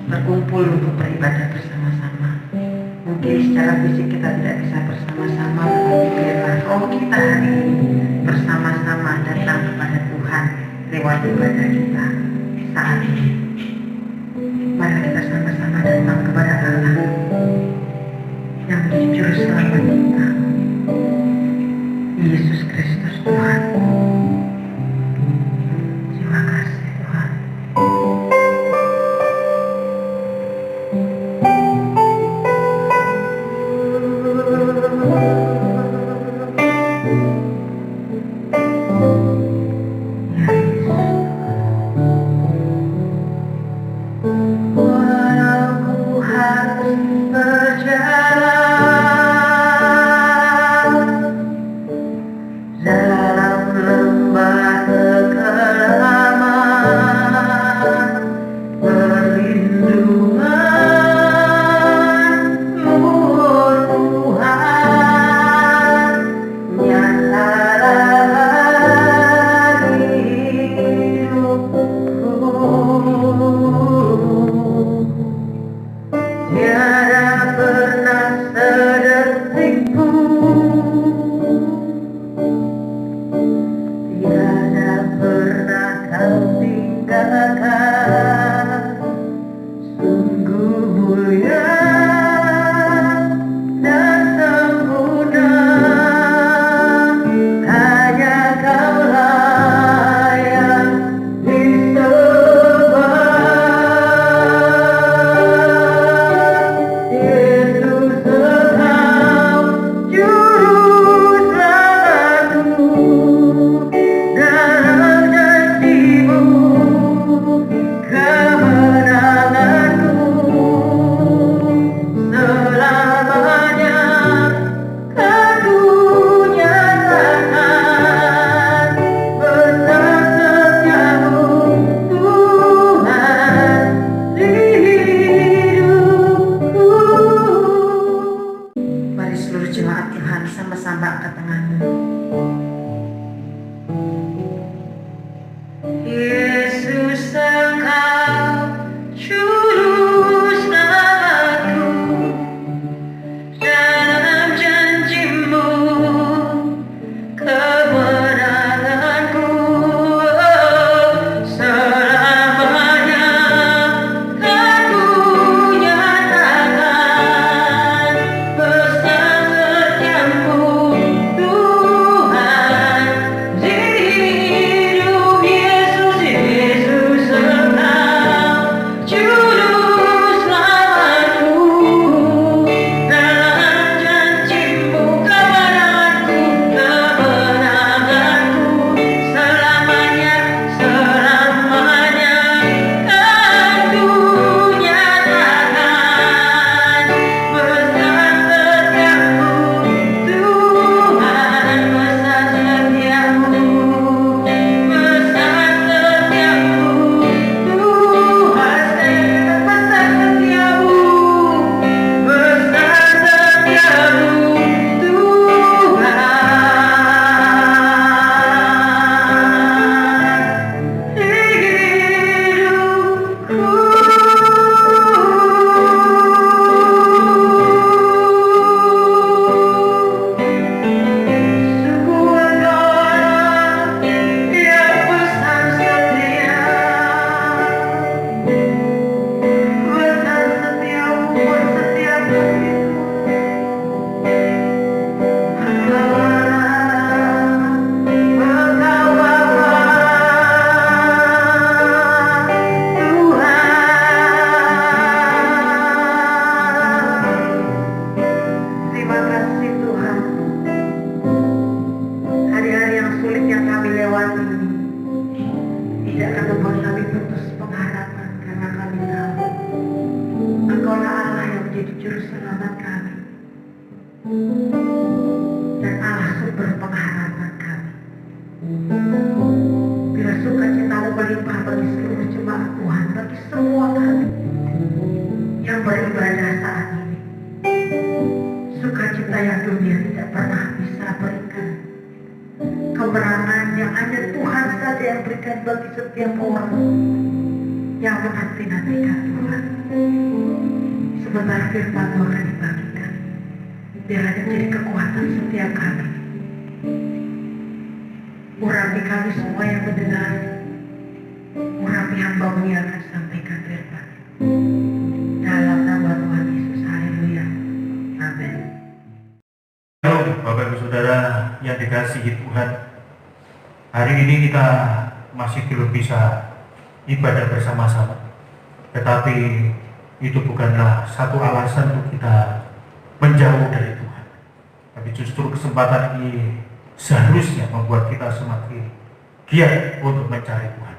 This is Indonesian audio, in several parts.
berkumpul untuk beribadah bersama-sama. Mungkin secara fisik kita tidak bisa bersama-sama, tetapi biarlah roh kita hari ini bersama-sama datang kepada Tuhan lewat ibadah kita saat ini. Mari kita sama-sama datang kepada Allah yang menjadi juru selamat kita, Yesus Kristus Tuhan. Terima kasih Tuhan. Sukacita yang dunia tidak pernah bisa berikan. Kemenangan yang hanya Tuhan saja yang berikan bagi setiap orang. yang menanti-nantikan Tuhan. Sebentar firman Tuhan akan dibagikan, biarlah menjadi kekuatan setiap kami. Urapi kami semua yang mendengar, urapi hamba-Mu yang akan sampaikan firman. Dalam nama Tuhan Yesus, haleluya, amin. Halo Bapak Ibu Saudara yang dikasihi Tuhan, hari ini kita masih belum bisa ibadah bersama-sama, tetapi itu bukanlah satu alasan untuk kita menjauh dari Tuhan, tapi justru kesempatan ini seharusnya membuat kita semakin giat untuk mencari Tuhan.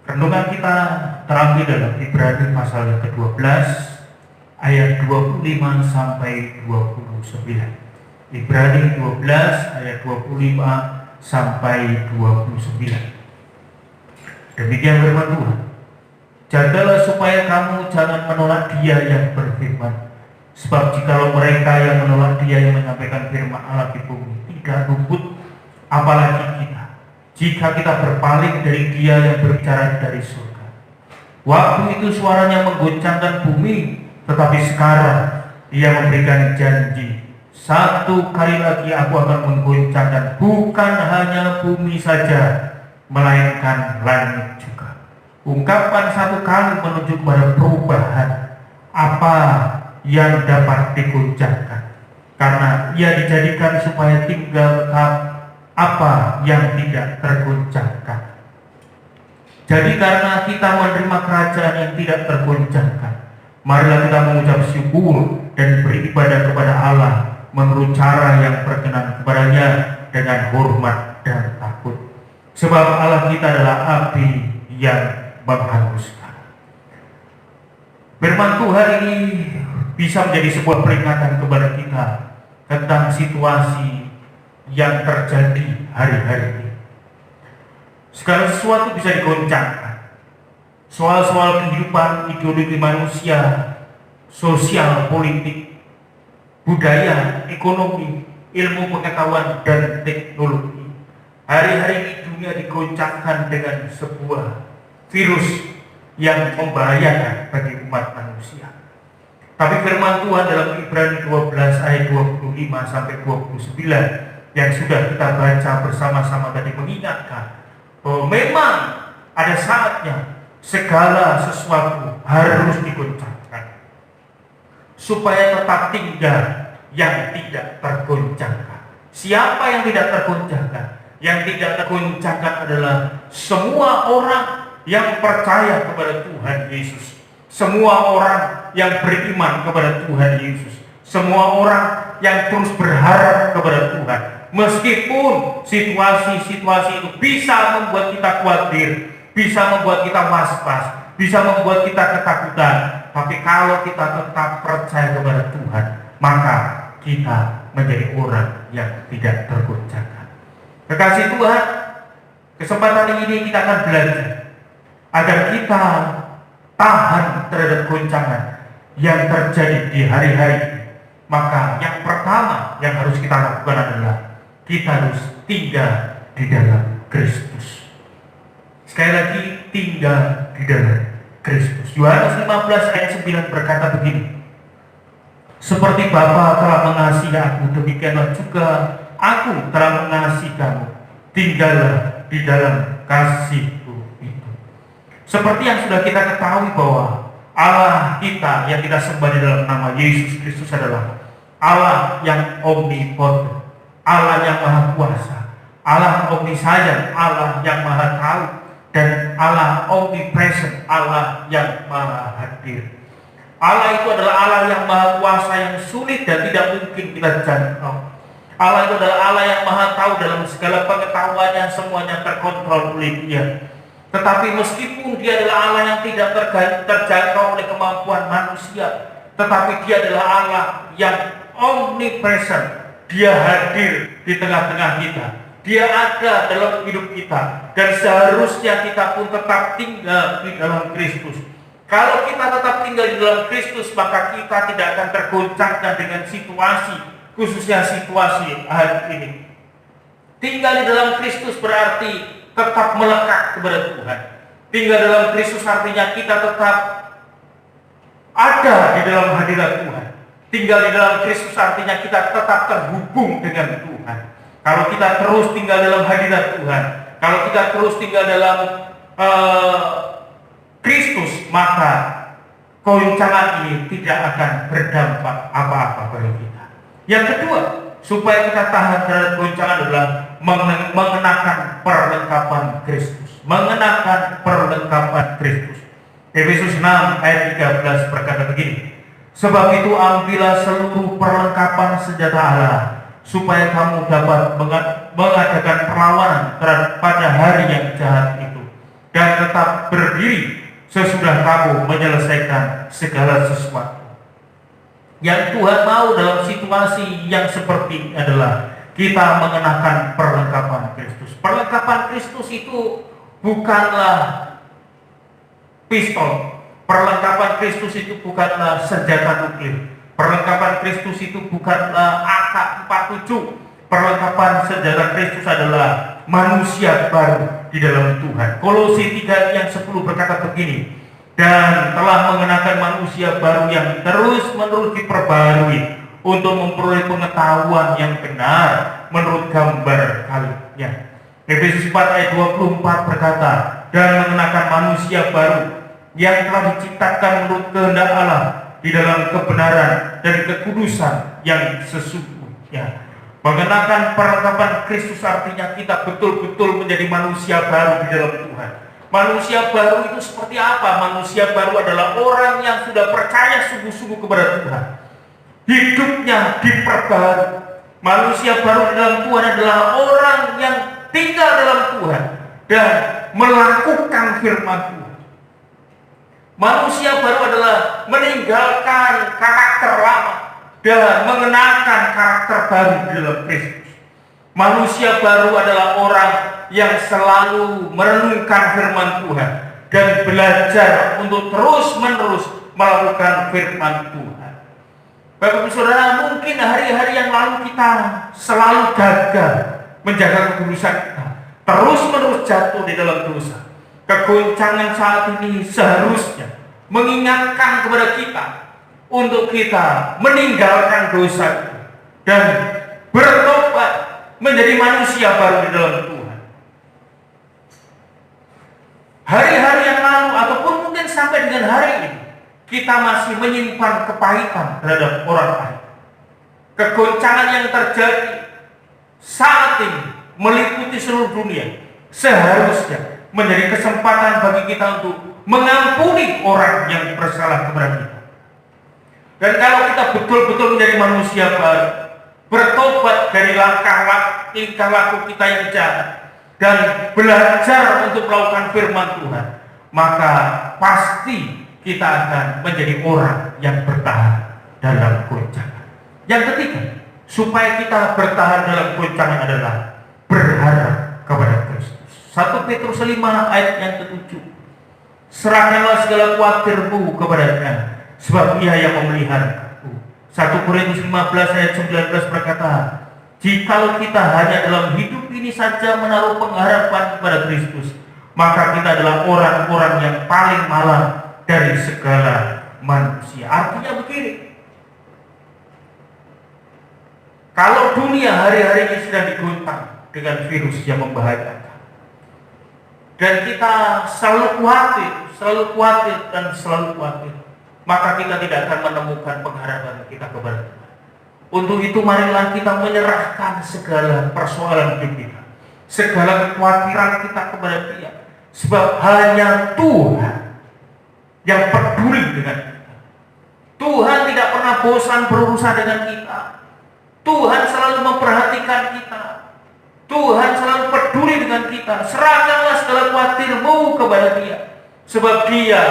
Renungan kita terambil dalam Ibrani pasal yang ke-12 ayat 25 sampai 29. Ibrani 12 ayat 25 sampai 29. Demikian firman Tuhan. Jagalah supaya kamu jangan menolak Dia yang berfirman. Sebab jikalau mereka yang menolak Dia yang menyampaikan firman Allah di bumi tidak luput, apalagi kita, jika kita berpaling dari Dia yang berbicara dari surga. Waktu itu suaranya menggoncangkan bumi, tetapi sekarang Dia memberikan janji, satu kali lagi aku akan menggoncangkan bukan hanya bumi saja, melainkan langit juga. Ungkapan satu kali menunjuk pada perubahan apa yang dapat digoncangkan, karena ia dijadikan supaya tinggal tetap apa yang tidak tergoncangkan. Jadi karena kita menerima kerajaan yang tidak tergoncangkan, marilah kita mengucap syukur dan beribadah kepada Allah menurut cara yang berkenan kepadanya dengan hormat dan takut. Sebab Allah kita adalah api yang menghanguskan. Firman Tuhan ini bisa menjadi sebuah peringatan kepada kita tentang situasi yang terjadi hari-hari ini. Segala sesuatu bisa digoncangkan. Soal-soal kehidupan, ideologi manusia, sosial, politik, budaya, ekonomi, ilmu pengetahuan, dan teknologi. Hari-hari ini dunia digoncangkan dengan sebuah virus yang membahayakan bagi umat manusia. Tapi firman Tuhan dalam Ibrani 12 ayat 25 sampai 29 yang sudah kita baca bersama-sama tadi mengingatkan bahwa memang ada saatnya segala sesuatu harus digoncangkan supaya tetap tinggal yang tidak tergoncangkan. Siapa yang tidak tergoncangkan? Yang tidak tergoncangkan adalah semua orang yang percaya kepada Tuhan Yesus, semua orang yang beriman kepada Tuhan Yesus, semua orang yang terus berharap kepada Tuhan. Meskipun situasi-situasi itu bisa membuat kita khawatir, bisa membuat kita was-was, bisa membuat kita ketakutan, tapi kalau kita tetap percaya kepada Tuhan, maka kita menjadi orang yang tidak tergoncangkan. Kekasih Tuhan, kesempatan ini kita akan belajar agar kita tahan terhadap goncangan yang terjadi di hari-hari ini. Maka yang pertama yang harus kita lakukan adalah kita harus tinggal di dalam Kristus. Sekali lagi, tinggal di dalam Kristus. Yohanes 15 ayat 9 berkata begini, seperti Bapa telah mengasihi aku, demikianlah juga aku telah mengasihi kamu, tinggallah di dalam kasihku itu. Seperti yang sudah kita ketahui bahwa Allah kita yang kita sembah di dalam nama Yesus Kristus adalah Allah yang omnipotent, Allah yang maha kuasa, Allah omniscient, Allah yang maha tahu, dan Allah omnipresent, Allah yang maha hadir. Allah itu adalah Allah yang maha kuasa, yang sulit dan tidak mungkin kita jangkau. Allah itu adalah Allah yang maha tahu, dalam segala pengetahuannya semuanya terkontrol oleh Dia. Tetapi meskipun Dia adalah Allah yang tidak terjangkau oleh kemampuan manusia, tetapi Dia adalah Allah yang omnipresent. Dia hadir di tengah-tengah kita, Dia ada dalam hidup kita, dan seharusnya kita pun tetap tinggal di dalam Kristus. Kalau kita tetap tinggal di dalam Kristus, maka kita tidak akan tergoncangkan dengan situasi, khususnya situasi hari ini. Tinggal di dalam Kristus berarti tetap melekat kepada Tuhan. Tinggal dalam Kristus artinya kita tetap ada di dalam hadirat Tuhan. Tinggal di dalam Kristus artinya kita tetap terhubung dengan Tuhan. Kalau kita terus tinggal dalam hadirat Tuhan, kalau kita terus tinggal dalam Kristus, maka goncangan ini tidak akan berdampak apa-apa bagi kita. Yang kedua, supaya kita tahan terhadap goncangan adalah mengenakan perlengkapan Kristus. Mengenakan perlengkapan Kristus. Efesus 6 ayat 13 berkata begini, sebab itu ambillah seluruh perlengkapan senjata Allah, supaya kamu dapat mengadakan perlawanan terhadap pada hari yang jahat itu, dan tetap berdiri sesudah kamu menyelesaikan segala sesuatu. Yang Tuhan mau dalam situasi yang seperti ini adalah kita mengenakan perlengkapan Kristus. Perlengkapan Kristus itu bukanlah pistol. Perlengkapan Kristus itu bukanlah senjata nuklir. Perlengkapan Kristus itu bukanlah AK-47. Perlengkapan senjata Kristus adalah manusia baru di dalam Tuhan. Kolose 3 yang 10 berkata begini, dan telah mengenakan manusia baru yang terus-menerus diperbarui untuk memperoleh pengetahuan yang benar menurut gambar kalinya. Efesus 4 ayat 24 berkata, dan mengenakan manusia baru yang telah diciptakan menurut kehendak Allah di dalam kebenaran dan kekudusan yang sesungguhnya. Mengenakan perlengkapan Kristus artinya kita betul-betul menjadi manusia baru di dalam Tuhan. Manusia baru itu seperti apa? Manusia baru adalah orang yang sudah percaya sungguh-sungguh kepada Tuhan. Hidupnya diperbarui. Manusia baru di dalam Tuhan adalah orang yang tinggal dalam Tuhan dan melakukan firman Tuhan. Manusia baru adalah meninggalkan karakter lama dan mengenakan karakter baru di dalam Kristus. Manusia baru adalah orang yang selalu merenungkan firman Tuhan dan belajar untuk terus-menerus melakukan firman Tuhan. Bapak Ibu Saudara, mungkin hari-hari yang lalu kita selalu gagal menjaga kekudusan kita, terus-menerus jatuh di dalam dosa. Kegoncangan saat ini seharusnya mengingatkan kepada kita untuk kita meninggalkan dosa dan bertobat menjadi manusia baru di dalam Tuhan. Hari-hari yang lalu ataupun mungkin sampai dengan hari ini, kita masih menyimpan kepahitan terhadap orang lain. Kegoncangan yang terjadi saat ini meliputi seluruh dunia seharusnya menjadi kesempatan bagi kita untuk mengampuni orang yang bersalah kepada kita. Dan kalau kita betul-betul menjadi manusia baru, bertobat dari tingkah laku kita yang jahat dan belajar untuk melakukan firman Tuhan, maka pasti kita akan menjadi orang yang bertahan dalam goncangan. Yang ketiga, supaya kita bertahan dalam goncangan adalah berharap kepada Kristus. 1 Petrus 5 ayat yang ke-7. Serahkanlah segala khawatirmu kepadanya, sebab Ia yang memeliharamu. 1 Korintus 15 ayat 19 berkata, jikalau kita hanya dalam hidup ini saja menaruh pengharapan kepada Kristus, maka kita adalah orang-orang yang paling malang dari segala manusia. Artinya begini, kalau dunia hari-hari ini sedang digoncang dengan virus yang membahayakan, dan kita selalu khawatir, maka kita tidak akan menemukan pengharapan kita kepada Tuhan. Untuk itu marilah kita menyerahkan segala persoalan hidup kita, segala kekhawatiran kita kepada Dia, sebab hanya Tuhan yang peduli dengan kita. Tuhan tidak pernah bosan berurusan dengan kita. Tuhan selalu memperhatikan kita. Tuhan selalu peduli dengan kita. Serahkanlah segala khawatirmu kepada Dia, sebab Dia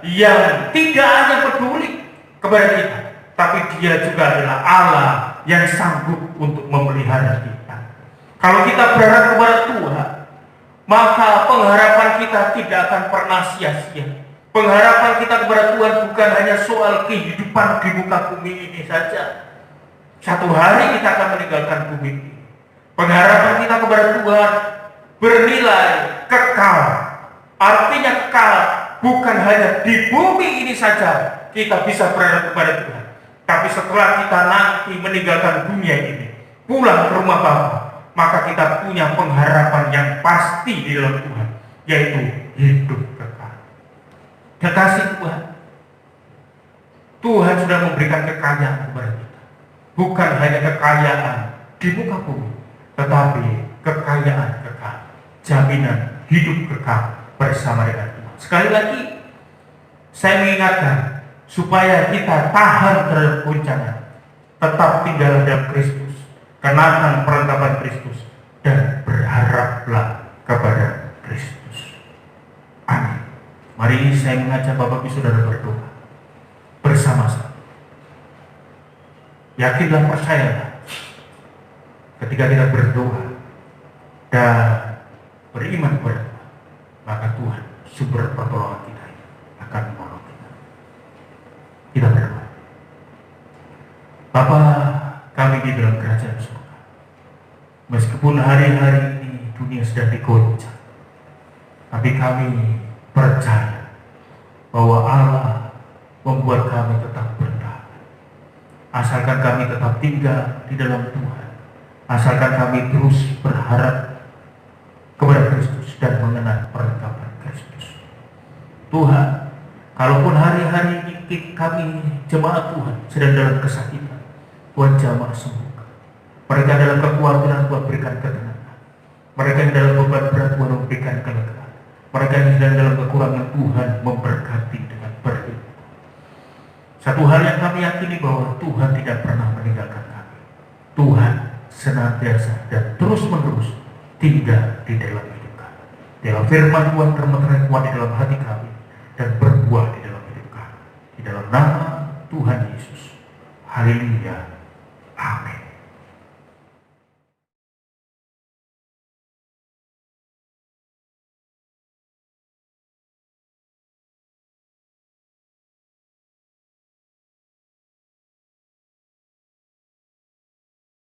yang tidak hanya peduli kepada kita, tapi Dia juga adalah Allah yang sanggup untuk memelihara kita. Kalau kita berharap kepada Tuhan, maka pengharapan kita tidak akan pernah sia-sia. Pengharapan kita kepada Tuhan bukan hanya soal kehidupan di muka bumi ini saja. Satu hari kita akan meninggalkan bumi ini. Pengharapan kita kepada Tuhan bernilai kekal Artinya kekal bukan hanya di bumi ini saja kita bisa berharap kepada Tuhan, tapi setelah kita nanti meninggalkan dunia ini, pulang ke rumah Bapa, maka kita punya pengharapan yang pasti di dalam Tuhan, yaitu hidup kekal. Kekasih Tuhan, Tuhan sudah memberikan kekayaan kepada kita, bukan hanya kekayaan di muka bumi, tetapi kekayaan kekal, jaminan hidup kekal bersama dengan Tuhan. Sekali lagi saya mengingatkan supaya kita tahan terhadap goncangan, tetap tinggal dalam Kristus, kenakan perlengkapan Kristus, dan berharaplah kepada Kristus. Amin. Mari saya mengajak Bapak Ibu Saudara berdoa bersama-sama. Yakinlah, percayalah, ketika kita berdoa dan beriman kepada Tuhan, maka Tuhan sumber pertolongan kita akan menolong kita. Kita berdoa. Bapa kami di dalam kerajaan surga, meskipun hari-hari ini dunia sedang digoncang, tapi kami percaya bahwa Allah membuat kami tetap bertahan. Asalkan kami tetap tinggal di dalam Tuhan, asalkan kami terus berharap kepada Kristus dan mengenal perlengkapan Kristus. Tuhan, kalaupun hari-hari ini kami jemaat Tuhan sedang dalam kesakitan, Tuhan jamah sembuhkan. Mereka dalam kekhawatiran, Tuhan berikan ketenangan. Mereka yang dalam beban berat, Tuhan memberikan kelegaan. Mereka yang sedang dalam kekurangan, Tuhan memberkati dengan berlimpah. Satu hal yang kami yakini, bahwa Tuhan tidak pernah meninggalkan kami. Tuhan senantiasa dan terus-menerus tinggal di dalam hidup kami. Dalam firman Tuhan termeterai kuat di dalam hati kami dan berbuah di dalam hidup kami. Di dalam nama Tuhan Yesus. Haleluya.